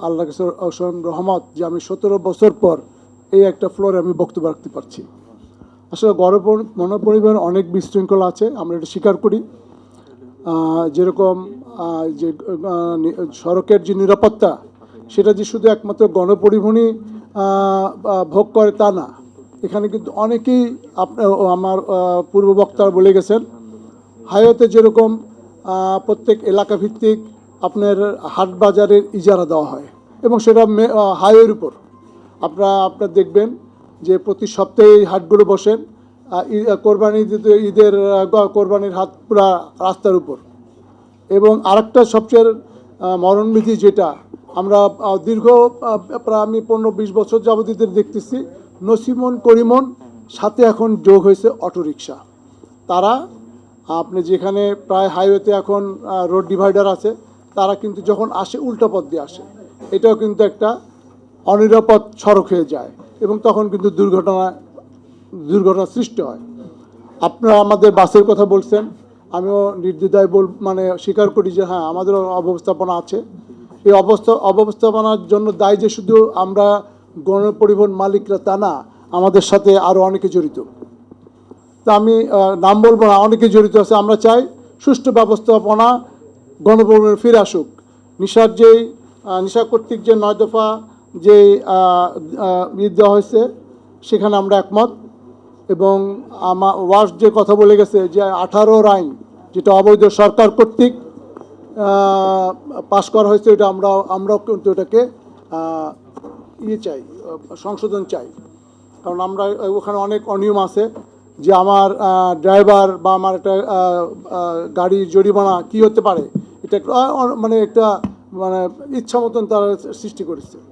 আল্লাহ অসীম রহমত যে আমি 17 বছর পর এই একটা ফ্লোরে আমি বক্তব্য রাখতে পারছি। আসলে গণপরিবহন অনেক বিশৃঙ্খলা আছে, আমরা এটা স্বীকার করি। যেরকম যে সড়কের যে নিরাপত্তা, সেটা যে শুধু একমাত্র গণপরিবহনই ভোগ করে তা না। এখানে কিন্তু অনেকেই আমার পূর্ব বক্তারা বলে গেছেন, হাইওয়েতে যেরকম প্রত্যেক এলাকা ভিত্তিক আপনার হাট বাজারের ইজারা দেওয়া হয় এবং সেটা হাইওয়ের উপর। আপনারা দেখবেন যে প্রতি সপ্তাহে এই হাটগুলো বসেন, ঈদের কোরবানির হাট পুরা রাস্তার উপর। এবং আরেকটা সবচেয়ে মরণবিধি যেটা আমরা দীর্ঘ প্রায় আমি 15-20 বছর যাবতীয় দেখতেছি, নসিমন করিমন সাথে এখন যোগ হয়েছে অটোরিকশা। তারা আপনি যেখানে প্রায় হাইওয়েতে এখন রোড ডিভাইডার আছে, তারা কিন্তু যখন আসে উল্টা পথ দিয়ে আসে, এটাও কিন্তু একটা অনিরাপদ সড়ক হয়ে যায় এবং তখন কিন্তু দুর্ঘটনা সৃষ্টি হয়। আপনারা আমাদের বাসের কথা বলছেন, আমিও নির্দ্বিধায় স্বীকার করি যে হ্যাঁ, আমাদের অব্যবস্থাপনা আছে। এই অব্যবস্থাপনার জন্য দায়ী যে শুধু আমরা গণপরিবহন মালিকরা তা না, আমাদের সাথে আরও অনেকে জড়িত। তা আমি নাম বলবো না, অনেকে জড়িত আছে। আমরা চাই সুষ্ঠু ব্যবস্থাপনা গণপরিবহনে ফিরে আসুক। নিশা কর্তৃক যে 9 দফা যে দেওয়া হয়েছে সেখানে আমরা একমত। এবং ওয়ার্স যে কথা বলে গেছে যে 18 আইন যেটা অবৈধ সরকার কর্তৃক পাশ করা হয়েছে, এটা আমরাও কিন্তু এটাকে চাই, সংশোধন চাই। কারণ আমরা ওখানে অনেক অনিয়ম আছে যে আমার ড্রাইভার বা আমার একটা গাড়ি জরিমানা কী হতে পারে, এটা একটা ইচ্ছা মতন তারা সৃষ্টি করেছে।